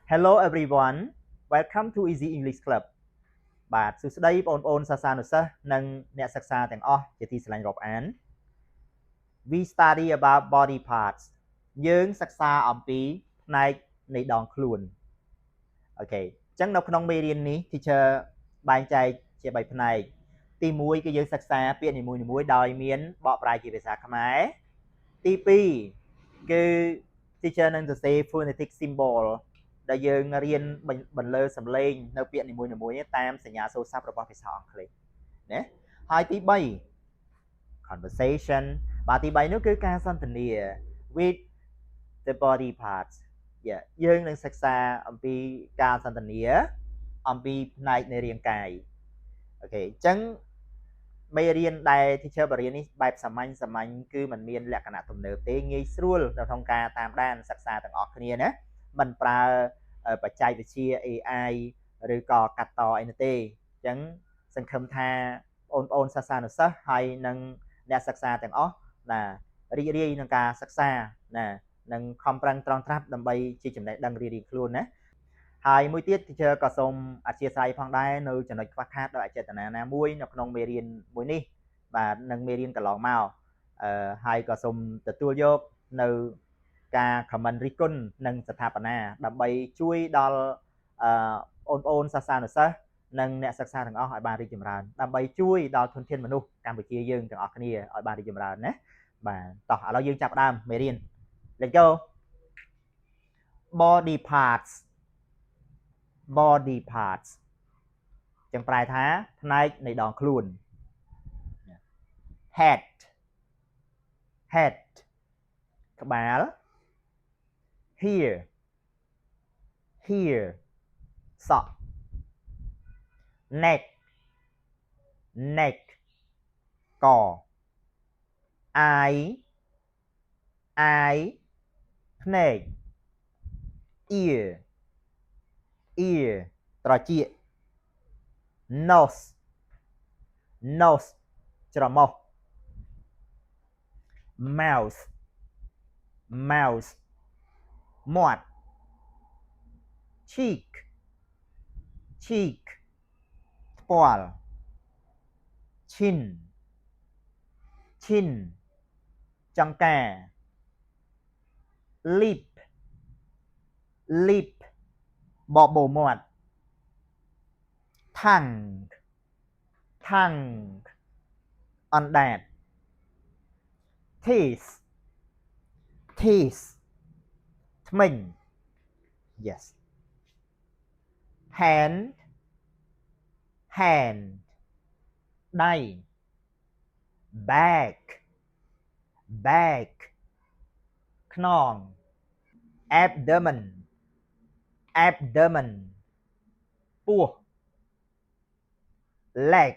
Hello everyone, welcome to Easy English Club បាទសួស្តីបងប្អូនសាសានុសិស្សនិងអ្នកសិក្សាទាំងអស់ជាទីស្រឡាញ់រាប់អាន We study about body parts យើងសិក្សាអំពីផ្នែកនៃដងខ្លួនអូខេអញ្ចឹងនៅក្នុងមេរៀននេះ teacher បែងចែកជា3ផ្នែកទី1គឺយើងសិក្សាពាក្យនីមួយៗដោយមានបកប្រែជាភាសាខ្មែរទី2គឺ teacher នឹងសរសេរ phonetic symbol ដែលយើងរៀនបន្លឺសំឡេងនៅពាក្យនីមួយៗតាមសញ្ញាសូរស័ព្ទរបស់ភាសាអង់គ្លេសណាហើយទី3 conversation បាទទី3នោះគឺការសន្ទនា with the body parts យើងនឹងសិក្សាអំពីការសន្ទនាអំពីផ្នែកនៃរាងកាយអូខេអញ្ចឹងមេរៀនដែល teacher បរៀននេះបែបសាមញ្ញគឺมันមានលក្ខណៈទំនើបទេងាយស្រួលនៅក្នុងការតាមដានសិក្សាទាំងអស់គ្នាណាមិនប្រើបច្ចេកវិទ្យា AI ឬក៏កាត់តអីនោះទេអញ្ចឹងសង្ឃឹមថាបងប្អូនសាសានុសិស្សហើយនិងអ្នកសិក្សាទាំងអស់ណារីករាយនឹងការសិក្សាណានឹងខំប្រឹងត្រង់ត្រាប់ដើម្បីជាចំណេះដឹងរៀងៗខ្លួនណាហើយមួយទៀត teacher ក៏សូមអធិស្ឋានផងដែរនៅចំណុចខ្វះខាតដោយអចេតនាណាមួយនៅក្នុងមេរៀនមួយនេះបាទនឹងមេរៀនកន្លងមកហើយក៏សូមទទួលយកនៅការ comment រិះគន់និងស្ថាបនាដើម្បីជួយដល់បងប្អូនសាសានុសិស្សនិងអ្នកសិក្សាទាំងអស់ឲ្យបានរីកចម្រើនដើម្បីជួយដល់ធនធានមនុស្សកម្ពុជាយើងទាំងអស់គ្នាឲ្យបានរីកចម្រើនណាបាទតោះឥឡូវយើងចាប់ផ្ដើមមេរៀន Let's go body parts ចឹងប្រែថាផ្នែកនៃដងខ្លួន head ក្បាល here សក់ neck ក eye ភ្នែក ear ត្រចៀក nose ច្រមុះ mouth មាត់ cheek ថ្ពាល់ chin ចង្កា lip បបូរមាត់ tongue អណ្ដាត teeth ធ្មេញ yes hand ដៃ back ខ្នង abdomen ពោះ leg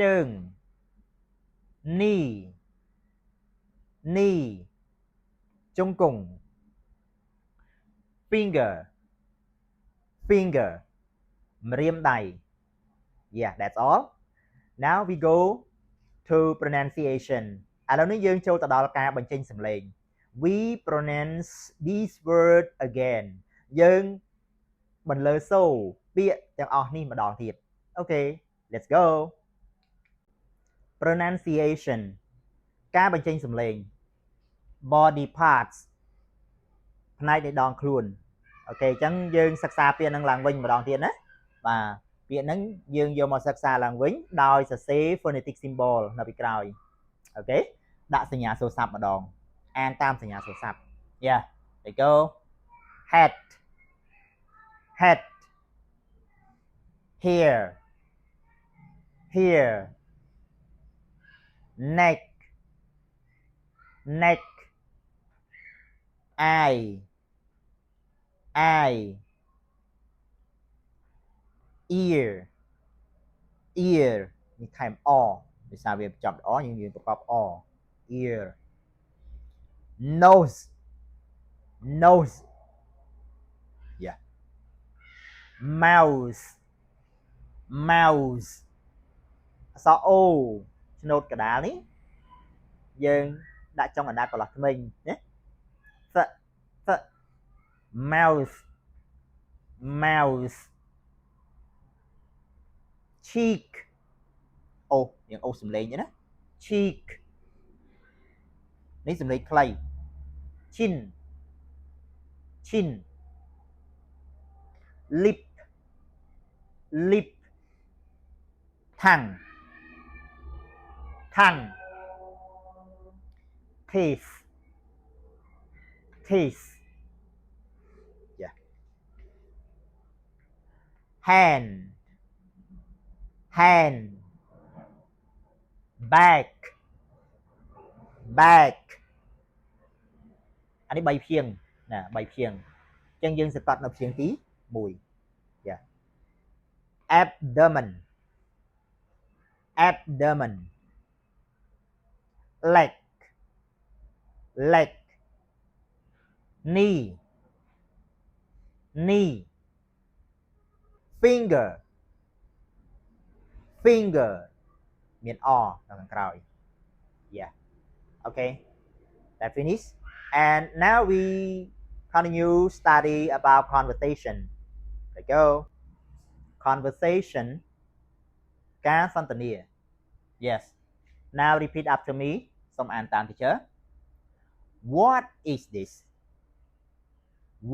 ជើង knee ជង្គង់ finger ម្រាមដៃ yeah that's all now we go to pronunciation ឥឡូវនេះយើងចូលទៅដល់ការបញ្ចេញសំឡេង we pronounce this word again យើងបន្លឺសូរពាក្យទាំងអស់នេះម្ដងទៀត okay let's go pronunciation ការបញ្ចេញសំឡេង body parts ផ្នែកនៃដងខ្លួនអូខេអញ្ចឹងយើងសិក្សាពាក្យហ្នឹងឡើងវិញម្ដងទៀតណាបាទពាក្យហ្នឹងយើងយកមកសិក្សាឡើងវិញដោយសរសេរ phonetic symbol នៅពីក្រោយអូខេដាក់សញ្ញាសូរស័ព្ទម្ដងអានតាមសញ្ញាសូរស័ព្ទ yeah there you go head here neck eye ear នេះថែម อដោយសារវាបញ្ចប់អយើងប្រកប អ ear nose yeah mouse អក្សរ O ឆ្នោតកណ្ដាលនេះយើងដាក់ចុងអណ្ដាតកន្លោះធ្មេញណា mouse mouse cheek អូយ៉ាងអូសំឡេងណា cheek នេះសំឡេងខ្លី chin chin lip lip tongue tongue teeth teeth yeah hand hand back back អានេះ3ព្យាង្គណា3ព្យាង្គអញ្ចឹងយើងសង្កត់នៅព្យាង្គទី1 yeah abdomen abdomen leg leg knee knee finger finger មានអនៅខាងក្រោយ yeah okay that finish and now we continue study about conversation let's go conversation ការសន្ទនា yes now repeat after me សូមអានតាម teacher what is this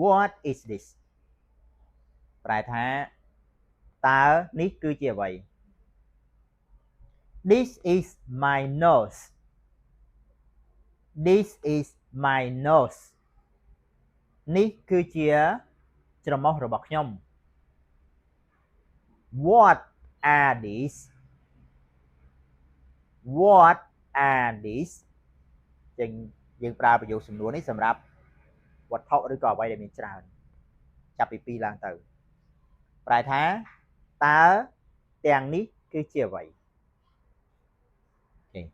what is this ប្រែថាតើនេះគឺជាអ្វី this is my nose this is my nose នេះគឺជាច្រមុះរបស់ខ្ញុំ what are these what are these ចឹងយើងប្រើប្រយោគសំណួរនេះសម្រាប់វត្ថុឬក៏អ្វីដែលមានច្រើនចាប់ពី2ឡើងទៅប្រែថាតើទាំងនេះគឺជាអ្វី okay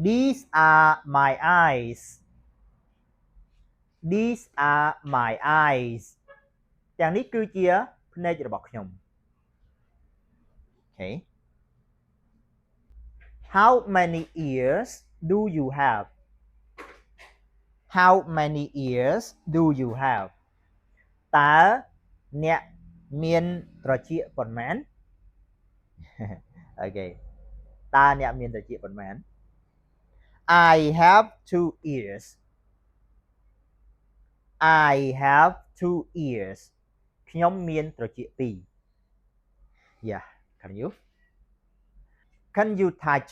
these are my eyes these are my eyes ទាំងនេះគឺជាភ្នែករបស់ខ្ញុំ okay how many ears do you have how many ears do you have តើអ្នកមានត្រចៀកប៉ុន្មាន okay តើអ្នកមានត្រចៀកប៉ុន្មាន I have 2 ears I have 2 ears ខ្ញុំមានត្រចៀក2 yeah can you touch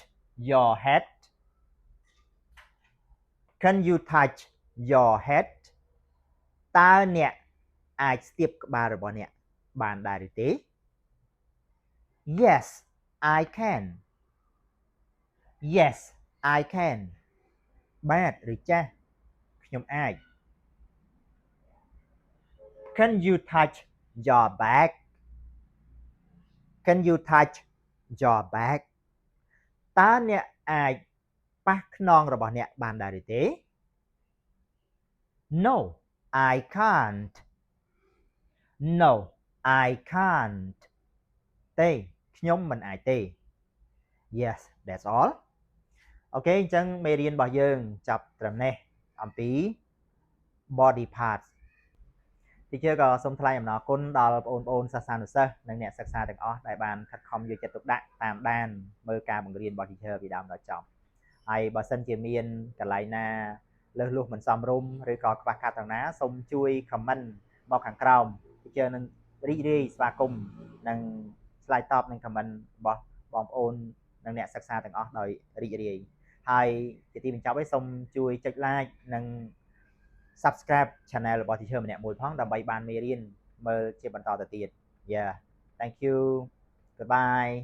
your head can you touch your head តើអ្នកអាចស្ទាបក្បាលរបស់អ្នកបានដែរឬទេ yes I can yes I can បាទឬចាស់ខ្ញុំអាច can you touch your back can you touch your back តើអ្នកអាចប៉ះខ្នងរបស់អ្នកបានដែរឬទេ no I can't no I can't ទេខ្ញុំមិនអាចទេ yes that's all អូខេអញ្ចឹងមេរៀនរបស់យើងចាប់ត្រឹមនេះអំពី body parts teacher ក៏សូមថ្លែងអំណរគុណដល់បងប្អូនសិស្សានុសិស្សនិងអ្នកសិក្សាទាំងអស់ដែលបានខិតខំយកចិត្តទុកដាក់តាមដានមើលការបង្រៀនរបស់ teacher ពីដើមដល់ចប់ហើយបើសិនជាមានកន្លែងណាលើសលួសមិនសមរម្យឬក៏ខ្វះខាតត្រង់ណាសូមជួយ comment មកខាងក្រោម teacher នឹងរីករាយស្វាគមន៍និងឆ្លើយតបនឹង comment របស់បងប្អូននិងអ្នកសិក្សាទាំងអស់ដោយរីករាយហើយជាទីបញ្ចប់ហើយសូមជួយចុច like និង subscribe channel របស់ teacher ម្នាក់មួយផងដើម្បីបានមេរៀនមើលជាបន្តទៅទៀត yeah thank you goodbye